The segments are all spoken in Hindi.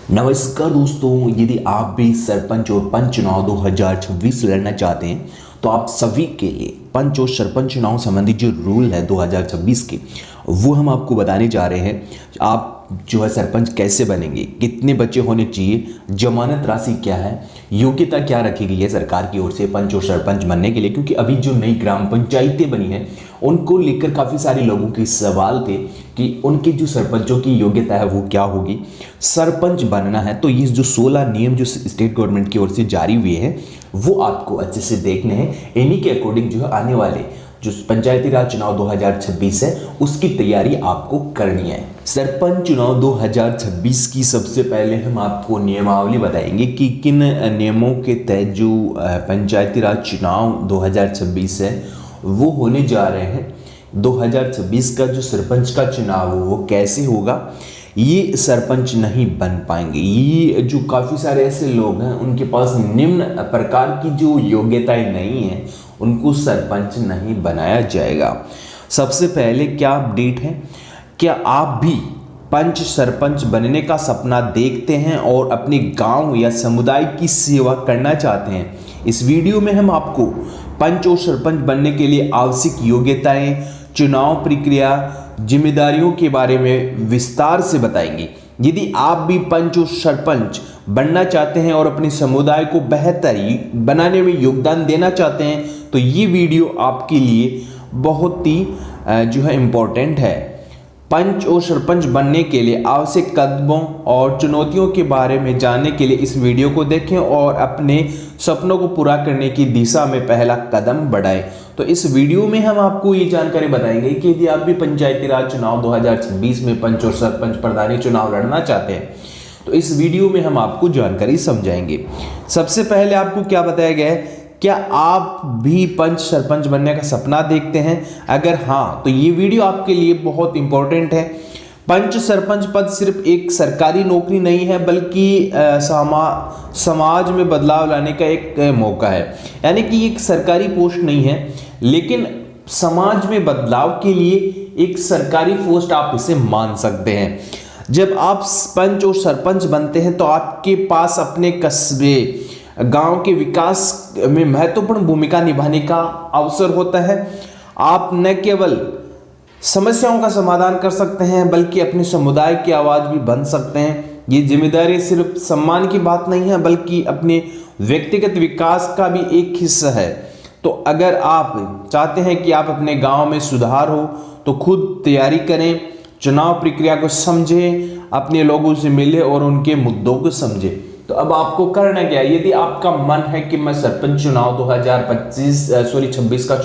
नमस्कार दोस्तों, यदि आप भी सरपंच और पंच चुनाव 2026 लड़ना चाहते हैं तो आप सभी के लिए पंच और सरपंच चुनाव संबंधी जो रूल है 2026 के वो हम आपको बताने जा रहे हैं। आप जो है सरपंच कैसे बनेंगे, कितने बच्चे होने चाहिए, जमानत राशि क्या है, योग्यता क्या रखी गई है सरकार की ओर से पंच और सरपंच बनने के लिए। क्योंकि अभी जो नई ग्राम पंचायतें बनी हैं उनको लेकर काफ़ी सारे लोगों के सवाल थे कि उनके जो सरपंचों की योग्यता है वो क्या होगी। सरपंच बनना है तो ये जो 16 नियम जो स्टेट गवर्नमेंट की ओर से जारी हुए हैं वो आपको अच्छे से देखने हैं। इन्हीं के अकॉर्डिंग जो है आने वाले जो पंचायती राज चुनाव 2026 है उसकी तैयारी आपको करनी है। सरपंच चुनाव 2026 की सबसे पहले हम आपको नियमावली बताएंगे कि किन नियमों के तहत जो पंचायती राज चुनाव 2026 है वो होने जा रहे हैं। 2026 का जो सरपंच का चुनाव वो कैसे होगा, ये सरपंच नहीं बन पाएंगे। ये जो काफ़ी सारे ऐसे लोग हैं उनके पास निम्न प्रकार की जो योग्यताएं नहीं है उनको सरपंच नहीं बनाया जाएगा। सबसे पहले क्या अपडेट है, क्या आप भी पंच सरपंच बनने का सपना देखते हैं और अपने गांव या समुदाय की सेवा करना चाहते हैं? इस वीडियो में हम आपको पंच और सरपंच बनने के लिए आवश्यक योग्यताएं, चुनाव प्रक्रिया, जिम्मेदारियों के बारे में विस्तार से बताएंगे। यदि आप भी पंच और सरपंच बनना चाहते हैं और अपने समुदाय को बेहतर बनाने में योगदान देना चाहते हैं तो ये वीडियो आपके लिए बहुत ही जो है इम्पोर्टेंट है। पंच और सरपंच बनने के लिए आवश्यक कदमों और चुनौतियों के बारे में जानने के लिए इस वीडियो को देखें और अपने सपनों को पूरा करने की दिशा में पहला कदम बढ़ाएं। तो इस वीडियो में हम आपको ये जानकारी बताएंगे कि यदि आप भी पंचायती राज चुनाव 2026 में पंच और सरपंच प्रधानी चुनाव लड़ना चाहते हैं तो इस वीडियो में हम आपको जानकारी समझाएंगे। सबसे पहले आपको क्या बताया गया है, क्या आप भी पंच सरपंच बनने का सपना देखते हैं? अगर हाँ तो ये वीडियो आपके लिए बहुत इंपॉर्टेंट है। पंच सरपंच पद सिर्फ एक सरकारी नौकरी नहीं है बल्कि समाज में बदलाव लाने का एक मौका है। यानी कि एक सरकारी पोस्ट नहीं है लेकिन समाज में बदलाव के लिए एक सरकारी पोस्ट आप इसे मान सकते हैं। जब आप पंच और सरपंच बनते हैं तो आपके पास अपने कस्बे गांव के विकास में महत्वपूर्ण भूमिका निभाने का अवसर होता है। आप न केवल समस्याओं का समाधान कर सकते हैं बल्कि अपने समुदाय की आवाज भी बन सकते हैं। ये जिम्मेदारी सिर्फ सम्मान की बात नहीं है बल्कि अपने व्यक्तिगत विकास का भी एक हिस्सा है। तो अगर आप चाहते हैं कि आप अपने गांव में सुधार हो तो खुद तैयारी करें, चुनाव प्रक्रिया को समझें, अपने लोगों से मिले और उनके मुद्दों को समझें। तो अब आपको करना क्या है, यदि आपका मन है कि मैं सरपंच चुनाव 2026 का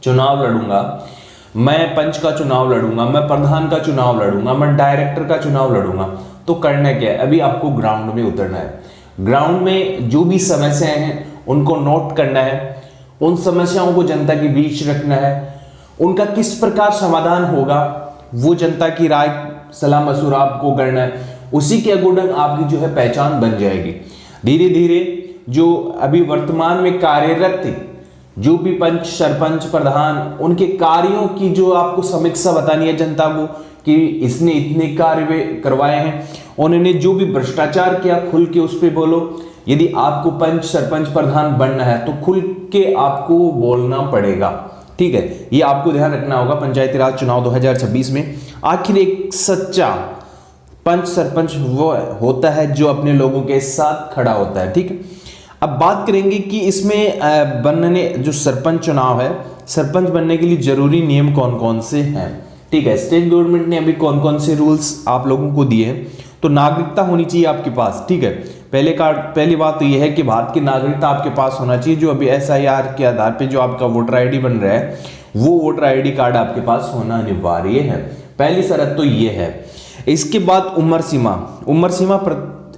चुनाव लड़ूंगा, मैं पंच का चुनाव लड़ूंगा, मैं प्रधान का चुनाव लड़ूंगा, मैं डायरेक्टर का चुनाव लड़ूंगा, तो करना क्या है, अभी आपको ग्राउंड में उतरना है। ग्राउंड में जो भी समस्याएं हैं उनको नोट करना है, उन समस्याओं को जनता के बीच रखना है, उनका किस प्रकार समाधान होगा वो जनता की राय सलाह मशवरा आपको करना है। उसी के अकॉर्डिंग आपकी जो है पहचान बन जाएगी। धीरे धीरे जो अभी वर्तमान में कार्यरत जो भी पंच सरपंच प्रधान उनके कार्यों की जो आपको समीक्षा बतानी है जनता को कि इसने इतने कार्य करवाए हैं, उन्होंने जो भी भ्रष्टाचार किया खुल के उस पर बोलो। यदि आपको पंच सरपंच प्रधान बनना है तो खुल के आपको बोलना पड़ेगा, ठीक है। ये आपको ध्यान रखना होगा पंचायती राज चुनाव 2026 में। आखिर एक सच्चा पंच सरपंच वो होता है जो अपने लोगों के साथ खड़ा होता है, ठीक है। अब बात करेंगे कि इसमें बनने जो सरपंच चुनाव है, सरपंच बनने के लिए जरूरी नियम कौन कौन से हैं, ठीक है। स्टेट गवर्नमेंट ने अभी कौन कौन से रूल्स आप लोगों को दिए हैं। तो नागरिकता होनी चाहिए आपके पास, ठीक है। पहली बात तो यह है कि भारत की नागरिकता आपके पास होना चाहिए। जो अभी SIR के आधार पे जो आपका वोटर ID बन रहा है वो वोटर ID कार्ड आपके पास होना अनिवार्य है। पहली शर्त तो ये है। इसके बाद उम्र सीमा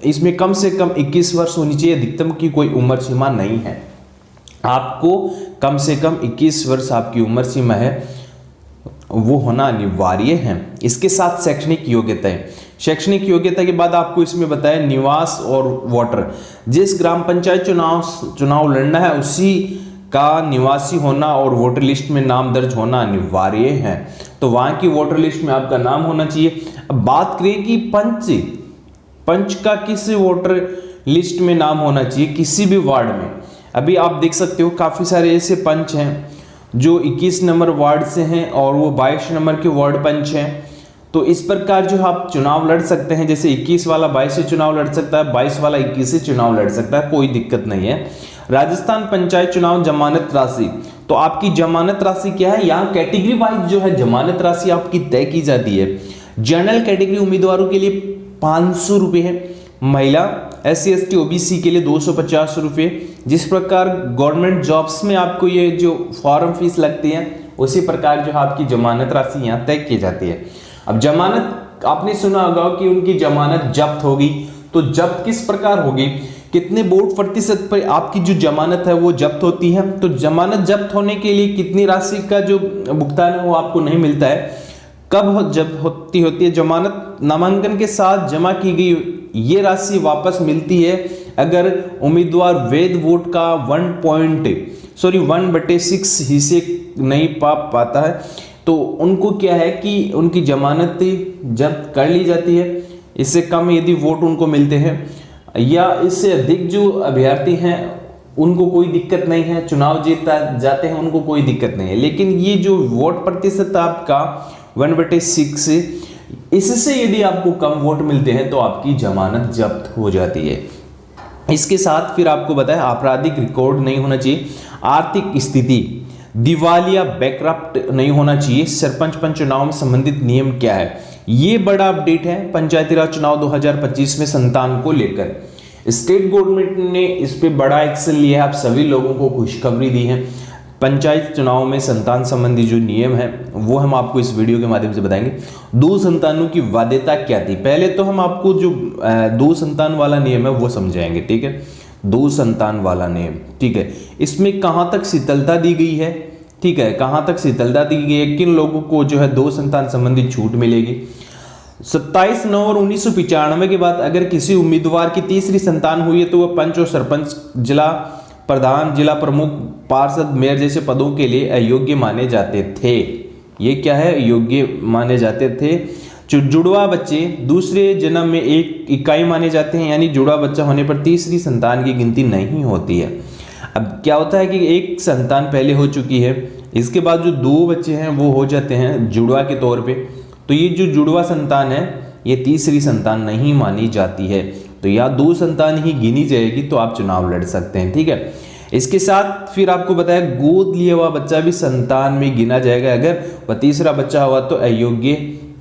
इसमें कम से कम 21 वर्ष होनी चाहिए, अधिकतम की कोई उम्र सीमा नहीं है। आपको कम से कम 21 वर्ष आपकी उम्र सीमा है वो होना अनिवार्य है। इसके साथ शैक्षणिक योग्यता के बाद आपको इसमें बताया निवास और वोटर। जिस ग्राम पंचायत चुनाव लड़ना है उसी का निवासी होना और वोटर लिस्ट में नाम दर्ज होना अनिवार्य है। तो वहां की वोटर लिस्ट में आपका नाम होना चाहिए। अब बात करें कि पंच पंच का किस वोटर लिस्ट में नाम होना चाहिए किसी भी वार्ड में। अभी आप देख सकते हो काफ़ी सारे ऐसे पंच हैं जो 21 नंबर वार्ड से हैं और वो 22 नंबर के वार्ड पंच हैं। तो इस प्रकार जो आप चुनाव लड़ सकते हैं, जैसे 21 वाला 22 से चुनाव लड़ सकता है, 22 वाला 21 से चुनाव लड़ सकता है, कोई दिक्कत नहीं है। राजस्थान पंचायत चुनाव जमानत राशि, तो आपकी जमानत राशि क्या है, यहाँ कैटेगरी वाइज जो है जमानत राशि आपकी तय की जाती है। जनरल कैटेगरी उम्मीदवारों के लिए 500 रुपये है, महिला SC ST OBC के लिए 250 रुपये। जिस प्रकार गवर्नमेंट जॉब्स में आपको ये जो फॉर्म फीस लगती है उसी प्रकार जो है आपकी जमानत राशि यहाँ तय की जाती है। अब जमानत आपने सुना होगा कि उनकी जमानत जब्त होगी, तो जब्त किस प्रकार होगी, कितने वोट प्रतिशत पर आपकी जो जमानत है वो जब्त होती है। तो जमानत जब्त होने के लिए कितनी राशि का जो भुगतान है वो आपको नहीं मिलता है। कब जब होती है जमानत, नामांकन के साथ जमा की गई ये राशि वापस मिलती है अगर उम्मीदवार वैध वोट का 1/6 हिस्से नहीं पाता है, तो उनको क्या है कि उनकी जमानत जब्त कर ली जाती है। इससे कम यदि वोट उनको मिलते हैं या इससे अधिक जो अभ्यर्थी हैं उनको कोई दिक्कत नहीं है, चुनाव जीता जाते हैं उनको कोई दिक्कत नहीं है। लेकिन ये जो वोट प्रतिशत आपका 1/6, इससे यदि आपको कम वोट मिलते हैं तो आपकी जमानत जब्त हो जाती है। इसके साथ फिर आपको बताया आपराधिक रिकॉर्ड नहीं होना चाहिए, आर्थिक स्थिति दिवालिया बैंकरप्ट नहीं होना चाहिए। सरपंच पंच चुनाव में संबंधित नियम क्या है, ये बड़ा अपडेट है पंचायती राज चुनाव 2025 में संतान को लेकर। स्टेट गवर्नमेंट ने इस पे बड़ा एक्शन लिया है, आप सभी लोगों को खुशखबरी दी है। पंचायत चुनाव में संतान संबंधी जो नियम है वो हम आपको इस वीडियो के माध्यम से बताएंगे। 2 संतानों की वैधता क्या थी, पहले तो हम आपको जो 2 संतान वाला नियम है वो समझाएंगे, ठीक है। 2 संतान वाला नियम, ठीक है, इसमें कहाँ तक शीतलता दी गई है, ठीक है, कहाँ तक शीतलता दी गई है, किन लोगों को जो है 2 संतान संबंधी छूट मिलेगी। 27 नवंबर 1995 के बाद अगर किसी उम्मीदवार की तीसरी संतान हुई है तो वह पंच और सरपंच, जिला प्रधान, जिला प्रमुख, पार्षद, मेयर जैसे पदों के लिए अयोग्य माने जाते थे। ये क्या है, योग्य माने जाते थे। जुड़वा बच्चे दूसरे जन्म में एक इकाई माने जाते हैं, यानी जुड़वा बच्चा होने पर तीसरी संतान की गिनती नहीं होती है। अब क्या होता है कि एक संतान पहले हो चुकी है, इसके बाद जो 2 बच्चे हैं वो हो जाते हैं जुड़वा के तौर पे, तो ये जो जुड़वा संतान है ये तीसरी संतान नहीं मानी जाती है, तो या 2 संतान ही गिनी जाएगी तो आप चुनाव लड़ सकते हैं, ठीक है। इसके साथ फिर आपको बताया गोद लिया हुआ बच्चा भी संतान में गिना जाएगा, अगर वह तीसरा बच्चा हुआ तो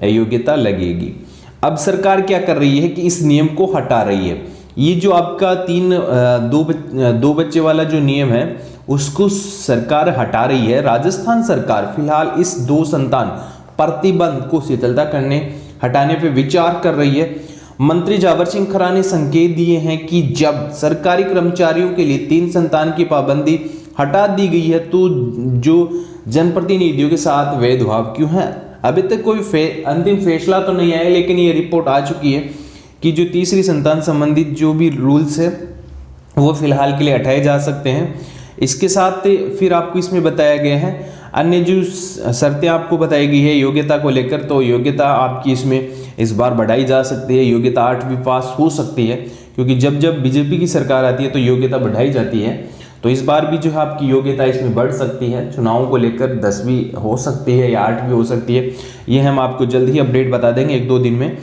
अयोग्यता लगेगी। अब सरकार क्या कर रही है कि इस नियम को हटा रही है। ये जो आपका 2 बच्चे वाला जो नियम है उसको सरकार हटा रही है। राजस्थान सरकार फिलहाल इस 2 संतान प्रतिबंध को शिथिलता हटाने पे विचार कर रही है। मंत्री जावर सिंह खरा ने संकेत दिए हैं कि जब सरकारी कर्मचारियों के लिए 3 संतान की पाबंदी हटा दी गई है तो जो जनप्रतिनिधियों के साथ भेदभाव क्यों है। अभी तक कोई अंतिम फैसला तो नहीं आया, लेकिन ये रिपोर्ट आ चुकी है कि जो तीसरी संतान संबंधित जो भी रूल्स है वो फिलहाल के लिए हटाए जा सकते हैं। इसके साथ फिर आपको इसमें बताया गया है अन्य जो शर्तें आपको बताई गई है योग्यता को लेकर, तो योग्यता आपकी इसमें इस बार बढ़ाई जा सकती है। योग्यता 8वीं पास हो सकती है, क्योंकि जब बीजेपी की सरकार आती है तो योग्यता बढ़ाई जाती है, तो इस बार भी जो है आपकी योग्यता इसमें बढ़ सकती है। चुनावों को लेकर 10वीं हो सकती है या 8वीं हो सकती है, ये हम आपको जल्द ही अपडेट बता देंगे 1-2 दिन में।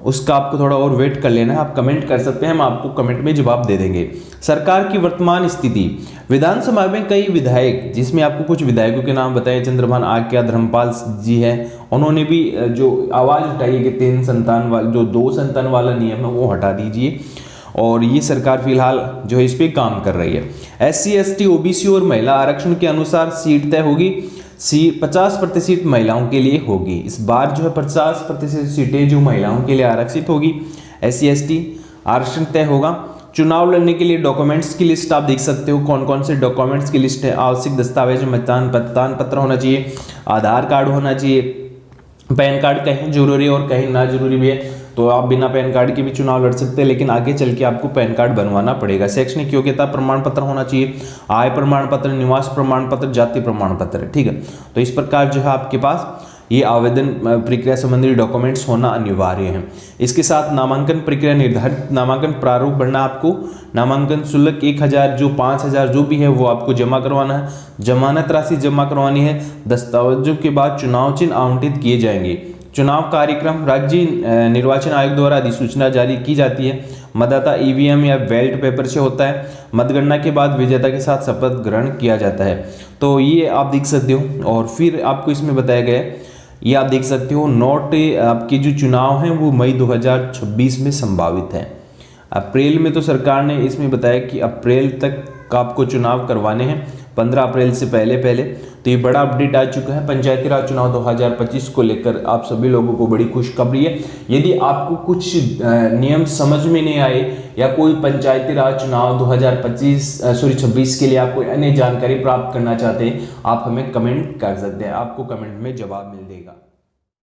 उसका आपको थोड़ा और वेट कर लेना है, आप कमेंट कर सकते हैं, हम आपको कमेंट में जवाब दे देंगे। सरकार की वर्तमान स्थिति, विधानसभा में कई विधायक, जिसमें आपको कुछ विधायकों के नाम बताए, चंद्रभान आज्ञा, धर्मपाल जी हैं, उन्होंने भी जो आवाज़ उठाई है कि 3 संतान वाला जो 2 संतान वाला नियम है वो हटा दीजिए, और ये सरकार फिलहाल जो है इस पर काम कर रही है। SC ST OBC और महिला आरक्षण के अनुसार सीट तय होगी। 50% महिलाओं के लिए होगी। इस बार जो है 50% सीटें जो महिलाओं के लिए आरक्षित होगी। SC ST आरक्षण तय होगा। चुनाव लड़ने के लिए डॉक्यूमेंट्स की लिस्ट आप देख सकते हो, कौन कौन से डॉक्यूमेंट्स की लिस्ट है। आवश्यक दस्तावेज, मतदान पत्र होना चाहिए, आधार कार्ड होना चाहिए, पैन कार्ड कहीं जरूरी और कहीं ना जरूरी भी है, तो आप बिना पैन कार्ड के भी चुनाव लड़ सकते हैं, लेकिन आगे चल के आपको पैन कार्ड बनवाना पड़ेगा। शैक्षणिक योग्यता प्रमाण पत्र होना चाहिए, आय प्रमाण पत्र, निवास प्रमाण पत्र, जाति प्रमाण पत्र, ठीक है। तो इस प्रकार जो है आपके पास ये आवेदन प्रक्रिया संबंधी डॉक्यूमेंट्स होना अनिवार्य है। इसके साथ नामांकन प्रक्रिया निर्धारित नामांकन प्रारूप भरना, आपको नामांकन शुल्क 1000 जो 5000 जो भी है वो आपको जमा करवाना है, जमानत राशि जमा करवानी है, दस्तावेजों के बाद चुनाव चिन्ह आवंटित किए जाएंगे। चुनाव कार्यक्रम राज्य निर्वाचन आयोग द्वारा अधिसूचना जारी की जाती है। मतदाता ईवीएम या बैलेट पेपर से होता है। मतगणना के बाद विजेता के साथ शपथ ग्रहण किया जाता है। तो ये आप देख सकते हो। और फिर आपको इसमें बताया गया है, ये आप देख सकते हो, नोट आपके जो चुनाव हैं वो मई 2026 में संभावित है। अप्रैल में तो सरकार ने इसमें बताया कि अप्रैल तक आपको चुनाव करवाने हैं, 15 अप्रैल से पहले। तो ये बड़ा अपडेट आ चुका है पंचायती राज चुनाव 2025 को लेकर। आप सभी लोगों को बड़ी खुशखबरी है। यदि आपको कुछ नियम समझ में नहीं आए या कोई पंचायती राज चुनाव 2026 के लिए आप कोई अन्य जानकारी प्राप्त करना चाहते हैं, आप हमें कमेंट कर सकते हैं, आपको कमेंट में जवाब मिल जाएगा।